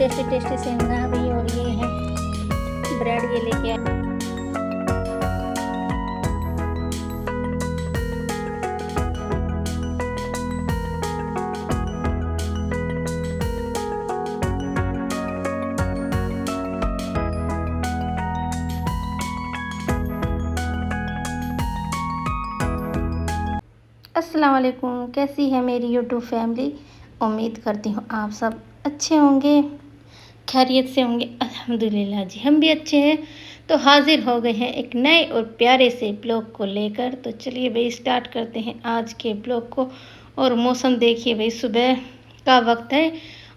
Tasty tasty सेवना भी, और ये है ब्रेड ये लेके आए। अस्सलाम वालेकुम, कैसी है मेरी यूट्यूब फैमिली। उम्मीद करती हूँ आप सब अच्छे होंगे, खैरियत से होंगे। अल्हम्दुलिल्लाह जी, हम भी अच्छे हैं। तो हाजिर हो गए हैं एक नए और प्यारे से ब्लॉग को लेकर। तो चलिए भाई स्टार्ट करते हैं आज के ब्लॉग को। और मौसम देखिए भाई, सुबह का वक्त है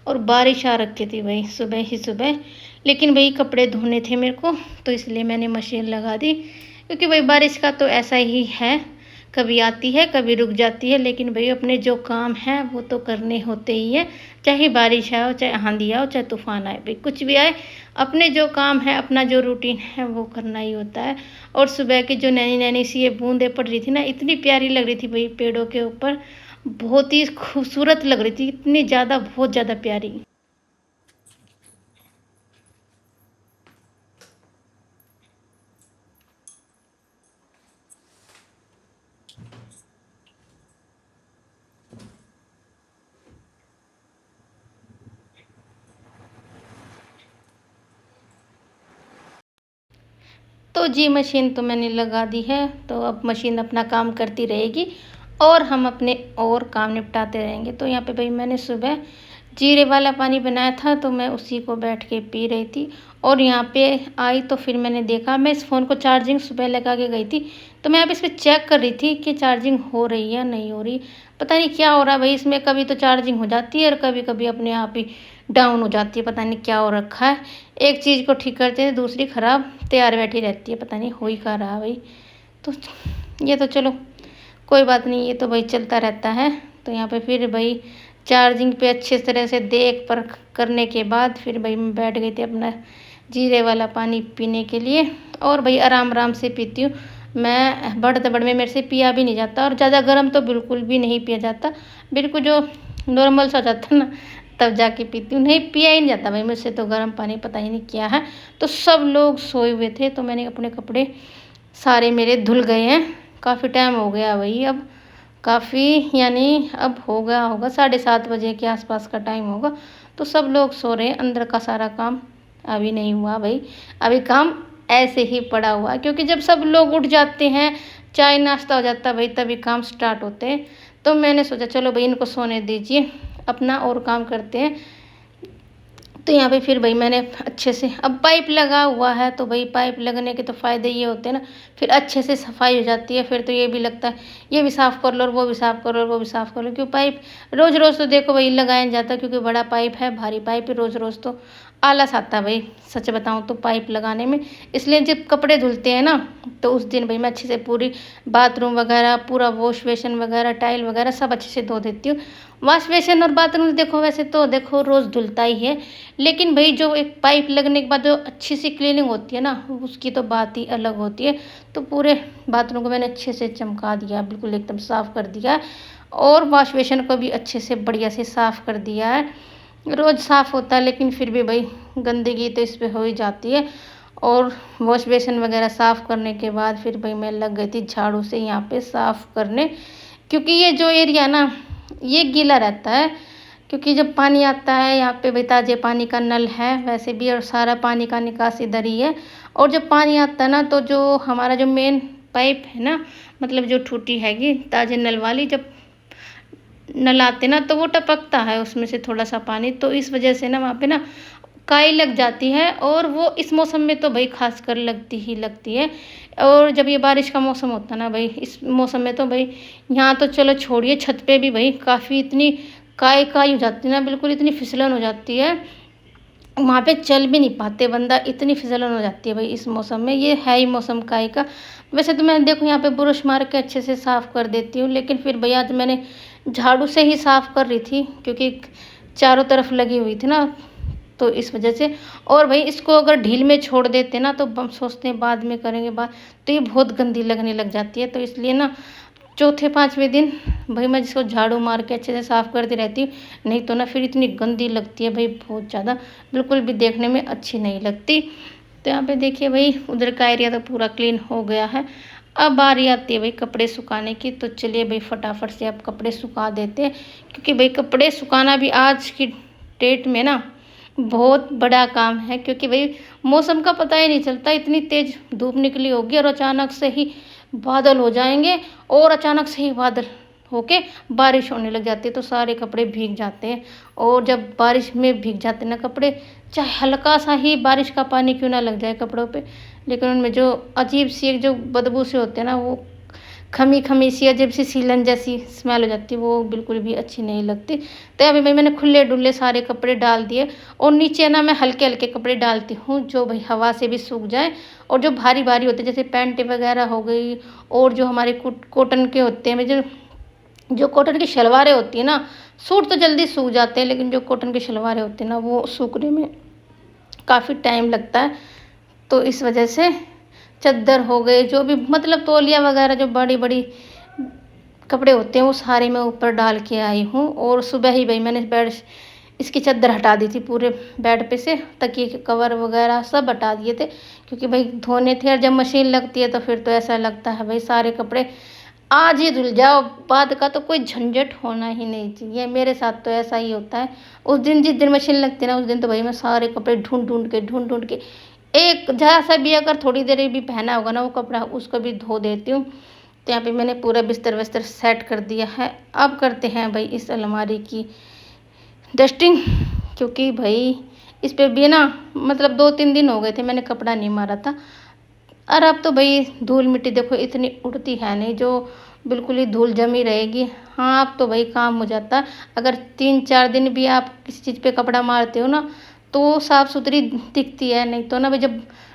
और बारिश आ रखी थी भाई सुबह ही सुबह। लेकिन भाई कपड़े धोने थे मेरे को, तो इसलिए मैंने मशीन लगा दी। क्योंकि भाई बारिश का तो ऐसा ही है, कभी आती है कभी रुक जाती है। लेकिन भाई अपने जो काम हैं वो तो करने होते ही हैं, चाहे बारिश आए, चाहे आंधी आए, चाहे तूफान आए, भाई कुछ भी आए, अपने जो काम है, अपना जो रूटीन है वो करना ही होता है। और सुबह की जो नैनी नैनी सी ये बूंदें पड़ रही थी ना, इतनी प्यारी लग रही थी भाई पेड़ों के ऊपर, बहुत ही खूबसूरत लग रही थी, इतनी ज़्यादा, बहुत ज़्यादा प्यारी। तो जी मशीन तो मैंने लगा दी है, तो अब मशीन अपना काम करती रहेगी और हम अपने और काम निपटाते रहेंगे। तो यहाँ पे भाई मैंने सुबह जीरे वाला पानी बनाया था, तो मैं उसी को बैठ के पी रही थी। और यहाँ पे आई तो फिर मैंने देखा, मैं इस फ़ोन को चार्जिंग सुबह लगा के गई थी, तो मैं अब इस पर चेक कर रही थी कि चार्जिंग हो रही है या नहीं हो रही। पता नहीं क्या हो रहा है भाई इसमें, कभी तो चार्जिंग हो जाती है और कभी कभी अपने आप ही डाउन हो जाती है। पता नहीं क्या हो रखा है, एक चीज़ को ठीक करते हैं दूसरी ख़राब तैयार बैठी रहती है, पता नहीं हो ही क्या रहा भाई। तो ये तो चलो कोई बात नहीं, ये तो भाई चलता रहता है। तो यहाँ पे फिर भाई चार्जिंग पे अच्छे तरह से देख परख करने के बाद फिर भाई मैं बैठ गई थी अपना जीरे वाला पानी पीने के लिए। और भाई आराम आराम से पीती हूँ मैं, बड़ दबड़ में मेरे से पिया भी नहीं जाता, और ज़्यादा गर्म तो बिल्कुल भी नहीं पिया जाता, बिल्कुल जो नॉर्मल सा हो जाता है ना तब जाके पीती हूँ, नहीं पिया ही नहीं जाता भाई मुझसे तो गर्म पानी, पता ही नहीं क्या है। तो सब लोग सोए हुए थे, तो मैंने अपने कपड़े सारे मेरे धुल गए हैं, काफ़ी टाइम हो गया भाई, अब काफ़ी यानी अब हो गया होगा 7:30 बजे के आसपास का टाइम होगा। तो सब लोग सो रहे हैं, अंदर का सारा काम अभी नहीं हुआ भाई, अभी काम ऐसे ही पड़ा हुआ है। क्योंकि जब सब लोग उठ जाते हैं, चाय नाश्ता हो जाता है भाई, तभी काम स्टार्ट होते हैं। तो मैंने सोचा चलो भाई इनको सोने दीजिए, अपना और काम करते हैं। तो यहाँ पे फिर भाई मैंने अच्छे से, अब पाइप लगा हुआ है तो भाई पाइप लगने के तो फ़ायदे ये होते हैं ना, फिर अच्छे से सफाई हो जाती है। फिर तो ये भी लगता है ये भी साफ़ कर लो और वो भी साफ़ कर लो और वो भी साफ़ कर लो। क्यों पाइप रोज़ रोज़ तो देखो भाई लगाया नहीं जाता, क्योंकि बड़ा पाइप है, भारी पाइप है, रोज़ रोज़ तो आलस आता है भाई, सच बताऊँ तो पाइप लगाने में। इसलिए जब कपड़े धुलते हैं ना, तो उस दिन भाई मैं अच्छे से पूरी बाथरूम वगैरह, पूरा वॉश बेसिन वगैरह, टाइल वगैरह सब अच्छे से धो देती हूँ। वॉश बेसिन और बाथरूम देखो वैसे तो देखो रोज़ धुलता ही है, लेकिन भाई जो एक पाइप लगने के बाद जो अच्छी सी क्लीनिंग होती है ना, उसकी तो बात ही अलग होती है। तो पूरे बाथरूम को मैंने अच्छे से चमका दिया, बिल्कुल एकदम साफ़ कर दिया, और वॉश बेसिन को भी अच्छे से बढ़िया से साफ़ कर दिया है। रोज़ साफ़ होता है लेकिन फिर भी भाई गंदगी तो इस पर हो ही जाती है। और वॉश बेसिन वगैरह साफ़ करने के बाद फिर भाई मैं लग गई थी झाड़ू से यहाँ पे साफ़ करने, क्योंकि ये जो एरिया ना ये गीला रहता है। क्योंकि जब पानी आता है यहाँ पे भाई ताज़े पानी का नल है वैसे भी, और सारा पानी का निकास इधर ही है। और जब पानी आता है ना, तो जो हमारा जो मेन पाइप है ना, मतलब जो टूटी हैगी ताज़े नल वाली, जब नल आते ना तो वो टपकता है उसमें से थोड़ा सा पानी, तो इस वजह से ना वहाँ पे ना काई लग जाती है। और वो इस मौसम में तो भाई खास कर लगती ही लगती है। और जब ये बारिश का मौसम होता है ना भाई, इस मौसम में तो भाई यहाँ तो चलो छोड़िए, छत पे भी भाई काफ़ी इतनी काई काई हो जाती है ना, बिल्कुल इतनी फिसलन हो जाती है, वहाँ पे चल भी नहीं पाते बंदा, इतनी फिसलन हो जाती है भाई इस मौसम में। ये है ही मौसम काई का। वैसे तो मैं देखो यहाँ पे ब्रश मार के अच्छे से साफ़ कर देती हूँ, लेकिन फिर भैया आज मैंने झाड़ू से ही साफ़ कर रही थी, क्योंकि चारों तरफ लगी हुई थी ना, तो इस वजह से। और भाई इसको अगर ढील में छोड़ देते ना, तो हम सोचते हैं बाद में करेंगे बात, तो ये बहुत गंदी लगने लग जाती है। तो इसलिए ना चौथे पाँचवें दिन भाई मैं जिसको झाड़ू मार के अच्छे से साफ़ करती रहती हूँ, नहीं तो ना फिर इतनी गंदी लगती है भाई, बहुत ज़्यादा, बिल्कुल भी देखने में अच्छी नहीं लगती। तो यहाँ पे देखिए भाई उधर का एरिया तो पूरा क्लीन हो गया है। अब बारी आती है भाई कपड़े सुखाने की, तो चलिए भाई फटाफट से अब कपड़े सुखा देते हैं, क्योंकि भाई कपड़े सुखाना भी आज की डेट में ना बहुत बड़ा काम है, क्योंकि भाई मौसम का पता ही नहीं चलता, इतनी तेज़ धूप निकली होगी और अचानक से ही बादल हो जाएंगे, और अचानक से ही बादल होके बारिश होने लग जाती है, तो सारे कपड़े भीग जाते हैं। और जब बारिश में भीग जाते हैं ना कपड़े, चाहे हल्का सा ही बारिश का पानी क्यों ना लग जाए कपड़ों पे, लेकिन उनमें जो अजीब सी एक जो बदबू से होते हैं ना, वो खमी खमी सी अजीब सी सीलन जैसी स्मेल हो जाती है, वो बिल्कुल भी अच्छी नहीं लगती। तो अभी भाई मैंने खुले डुल्ले सारे कपड़े डाल दिए, और नीचे ना मैं हल्के हल्के कपड़े डालती हूँ, जो भाई हवा से भी सूख जाए, और जो भारी भारी होते हैं जैसे पैंट वगैरह हो गई, और जो हमारे कॉटन के होते हैं, जो जो कॉटन की शलवारें होती हैं ना, सूट तो जल्दी सूख जाते हैं, लेकिन जो कॉटन की शलवारें होती हैं ना, वो सूखने में काफ़ी टाइम लगता है। तो इस वजह से चद्दर हो गए, जो भी मतलब तौलिया वगैरह जो बड़ी बड़ी कपड़े होते हैं, वो सारे मैं ऊपर डाल के आई हूँ। और सुबह ही भाई मैंने बेड इसकी चद्दर हटा दी थी पूरे बेड पे से, तकिए के कवर वगैरह सब हटा दिए थे, क्योंकि भाई धोने थे, और जब मशीन लगती है तो फिर तो ऐसा लगता है भाई सारे कपड़े आज ही धुल जाओ, बाद का तो कोई झंझट होना ही नहीं चाहिए। मेरे साथ तो ऐसा ही होता है, उस दिन जिस दिन मशीन लगती है ना, उस दिन तो भाई मैं सारे कपड़े ढूंढ ढूंढ के एक जरा सा भी अगर थोड़ी देर भी पहना होगा ना वो कपड़ा, उसको भी धो देती हूँ। तो यहाँ पे मैंने पूरा बिस्तर विस्तर सेट कर दिया है। अब करते हैं भाई इस अलमारी की डस्टिंग, क्योंकि भाई इस पे भी ना मतलब 2-3 दिन हो गए थे मैंने कपड़ा नहीं मारा था, और अब तो भाई धूल मिट्टी देखो इतनी उड़ती है नहीं, जो बिल्कुल ही धूल जमी रहेगी। हाँ अब तो भाई काम हो जाता है, अगर 3-4 दिन भी आप किसी चीज़ पे कपड़ा मारते हो ना, तो साफ़ सुथरी दिखती है, नहीं तो ना भाई जब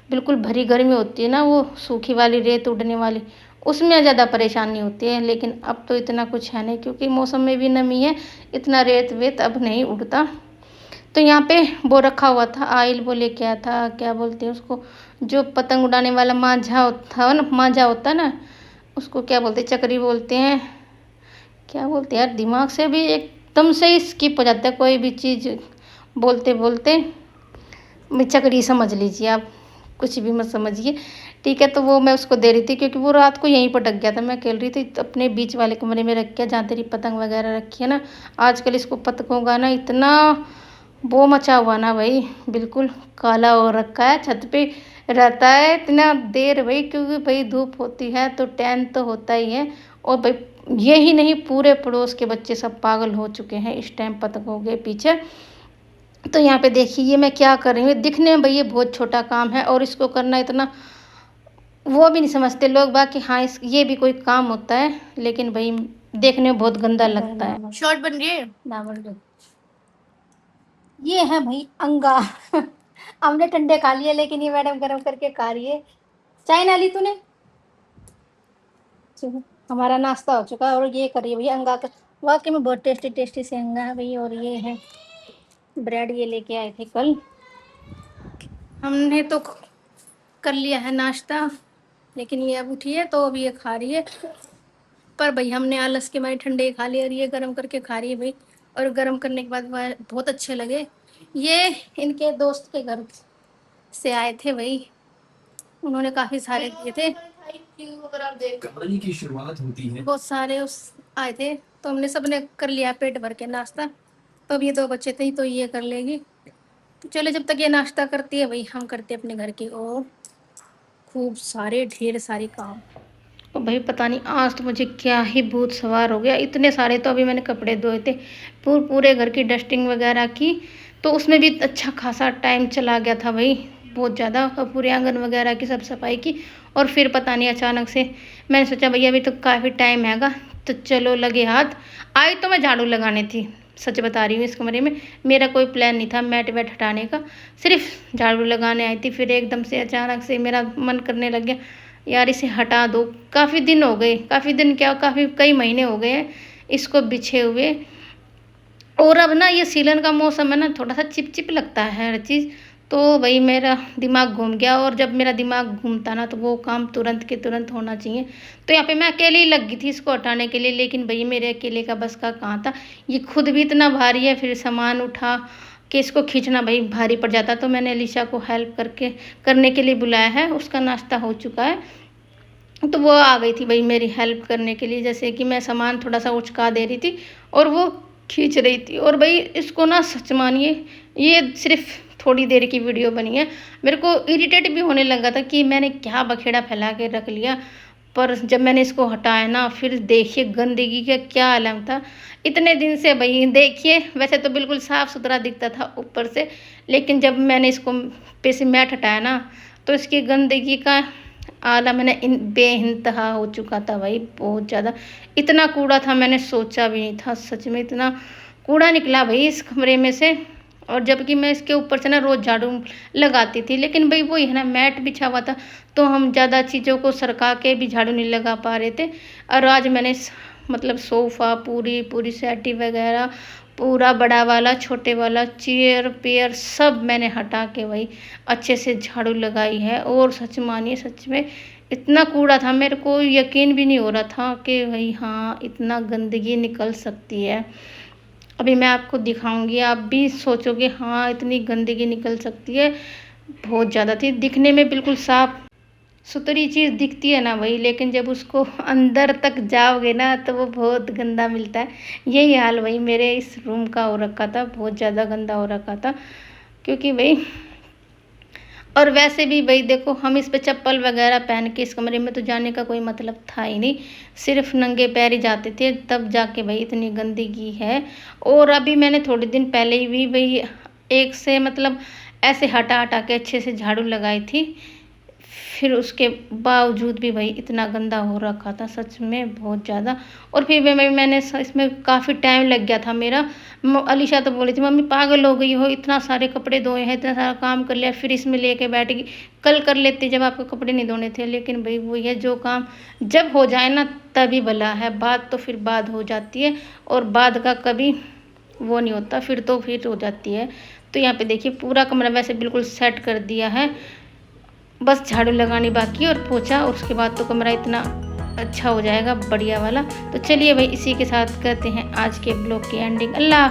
बिल्कुल भरी गर्मी होती है ना, वो सूखी वाली रेत उड़ने वाली, उसमें ज़्यादा परेशानी होती है। लेकिन अब तो इतना कुछ है नहीं, क्योंकि मौसम में भी नमी है, इतना रेत वेत अब नहीं उड़ता। तो यहाँ पे वो रखा हुआ था आयल, वो लेके आया था, क्या बोलते हैं उसको, जो पतंग उड़ाने वाला मांझा होता ना, मांझा होता है ना, उसको क्या बोलते हैं, चक्री बोलते हैं, क्या बोलते हैं यार, दिमाग से भी एकदम से ही स्किप हो जाता है कोई भी चीज़ बोलते बोलते। मैं चक्री समझ लीजिए आप, कुछ भी मत समझिए, ठीक है। तो वो मैं उसको दे रही थी, क्योंकि वो रात को यहीं पर ढक गया था, मैं खेल रही थी अपने बीच वाले कमरे में रख के, जहाँ तेरी पतंग वगैरह रखी है ना। आजकल इसको पतंगों का ना इतना वो मचा हुआ ना भाई, बिल्कुल काला हो रखा है, छत पे रहता है इतना देर भाई, क्योंकि भाई धूप होती है तो टैन तो होता ही है। और भाई ये ही नहीं, पूरे पड़ोस के बच्चे सब पागल हो चुके हैं इस टाइम पतंगों के पीछे। तो यहाँ पे देखिए ये मैं क्या कर रही हूँ, दिखने में भाई ये बहुत छोटा काम है, और इसको करना इतना वो भी नहीं समझते लोग बाकी, हाँ इस ये भी कोई काम होता है, लेकिन भाई देखने में बहुत गंदा लगता है। शॉर्ट बन रही है। ये है भाई अंगा। हमने ठंडे खा लिए, लेकिन ये मैडम गरम करके खा रही है। चाय ना ली तूने? चलो, हमारा नाश्ता हो चुका है, और ये करिए भैया अंगा का, वाकई में बहुत टेस्टी टेस्टी से अंगा है भाई। और ये है ब्रेड, ये लेके आए थे कल। हमने तो कर लिया है नाश्ता, लेकिन ये अब उठी है तो अब ये खा रही है। पर भाई हमने आलस के मारे ठंडे ही खा लिए, और ये गर्म करके खा रही है भाई। और गर्म करने के बाद बहुत अच्छे लगे। ये इनके दोस्त के घर से आए थे भाई, उन्होंने काफी सारे दिए थे, कहानी की शुरुआत होती है। बहुत सारे उस आए थे, तो हमने सबने कर लिया पेट भर के नाश्ता। तो अब ये 2 बच्चे थे तो ये कर लेगी। तो चलो जब तक ये नाश्ता करती है भाई, हम करते हैं अपने घर की और खूब सारे ढेर सारे काम। तो भाई पता नहीं आज तो मुझे क्या ही भूत सवार हो गया, इतने सारे तो अभी मैंने कपड़े धोए थे, पूरे घर की डस्टिंग वगैरह की, तो उसमें भी अच्छा खासा टाइम चला गया था भाई, बहुत ज़्यादा। और पूरे आंगन वगैरह की सब सफाई की, और फिर पता नहीं अचानक से मैंने सोचा भैया अभी तो काफ़ी टाइम हैगा, तो चलो लगे हाथ। आई तो मैं झाड़ू लगाने थी, सच बता रही हूँ, इस कमरे में मेरा कोई प्लान नहीं था मैट वैट हटाने का, सिर्फ झाड़ू लगाने आई थी। फिर एकदम से अचानक से मेरा मन करने लग गया यार इसे हटा दो, काफ़ी दिन हो गए, काफ़ी दिन क्या काफ़ी कई महीने हो गए हैं इसको बिछे हुए। और अब ना ये सीलन का मौसम है ना, थोड़ा सा चिपचिप लगता है हर चीज़, तो भाई मेरा दिमाग घूम गया, और जब मेरा दिमाग घूमता ना तो वो काम तुरंत के तुरंत होना चाहिए। तो यहाँ पे मैं अकेले ही लग गई थी इसको हटाने के लिए, लेकिन भाई मेरे अकेले का बस का कहाँ था। ये खुद भी इतना भारी है, फिर सामान उठा कि इसको खींचना भाई भारी पड़ जाता। तो मैंने अलीशा को हेल्प करने के लिए बुलाया है। उसका नाश्ता हो चुका है, तो वो आ गई थी भाई मेरी हेल्प करने के लिए। जैसे कि मैं सामान थोड़ा सा उचका दे रही थी और वो खींच रही थी। और भाई इसको ना सच मानिए, ये सिर्फ थोड़ी देर की वीडियो बनी है। मेरे को इरिटेट भी होने लगा था कि मैंने क्या बखेड़ा फैला के रख लिया। पर जब मैंने इसको हटाया ना, फिर देखिए गंदगी का क्या आलम था। इतने दिन से भाई देखिए, वैसे तो बिल्कुल साफ़ सुथरा दिखता था ऊपर से, लेकिन जब मैंने इसको पे से मैट हटाया ना, तो इसकी गंदगी का आला मैंने बेइंतहा हो चुका था भाई, बहुत ज़्यादा। इतना कूड़ा था मैंने सोचा भी नहीं था, सच में इतना कूड़ा निकला भाई इस कमरे में से। और जबकि मैं इसके ऊपर से ना रोज़ झाड़ू लगाती थी, लेकिन भाई वही है ना, मैट बिछा हुआ था तो हम ज़्यादा चीज़ों को सरका के भी झाड़ू नहीं लगा पा रहे थे। और आज मैंने मतलब सोफ़ा पूरी सेटी वगैरह पूरा बड़ा वाला छोटे वाला चेयर पेयर सब मैंने हटा के भाई अच्छे से झाड़ू लगाई है। और सच मानिए, सच में इतना कूड़ा था, मेरे को यकीन भी नहीं हो रहा था कि भाई हाँ इतना गंदगी निकल सकती है। अभी मैं आपको दिखाऊंगी, आप भी सोचोगे हाँ इतनी गंदगी निकल सकती है। बहुत ज़्यादा थी, दिखने में बिल्कुल साफ सुथरी चीज़ दिखती है ना भाई, लेकिन जब उसको अंदर तक जाओगे ना तो वो बहुत गंदा मिलता है। यही हाल भाई मेरे इस रूम का हो रखा था, बहुत ज़्यादा गंदा हो रखा था। क्योंकि भाई और वैसे भी भाई देखो, हम इस पे चप्पल वगैरह पहन के इस कमरे में तो जाने का कोई मतलब था ही नहीं, सिर्फ नंगे पैर ही जाते थे, तब जाके भाई इतनी गंदगी है। और अभी मैंने थोड़े दिन पहले ही भी भाई एक से मतलब ऐसे हटा के अच्छे से झाड़ू लगाई थी, फिर उसके बावजूद भी भाई इतना गंदा हो रखा था, सच में बहुत ज़्यादा। और फिर मैंने इसमें काफ़ी टाइम लग गया था मेरा। अलीशा तो बोली थी मम्मी पागल हो गई हो, इतना सारे कपड़े धोए हैं, इतना सारा काम कर लिया, फिर इसमें लेके बैठ गई, कल कर लेती जब आपको कपड़े नहीं धोने थे। लेकिन भाई वही है, जो काम जब हो जाए ना तभी भला है, बात तो फिर बाद हो जाती है, और बाद का कभी वो नहीं होता, फिर हो जाती है। तो यहाँ पे देखिए पूरा कमरा वैसे बिल्कुल सेट कर दिया है, बस झाड़ू लगानी बाकी और पोछा, उसके बाद तो कमरा इतना अच्छा हो जाएगा बढ़िया वाला। तो चलिए भाई इसी के साथ करते हैं आज के ब्लॉग की एंडिंग। अल्लाह हाफ़िज़।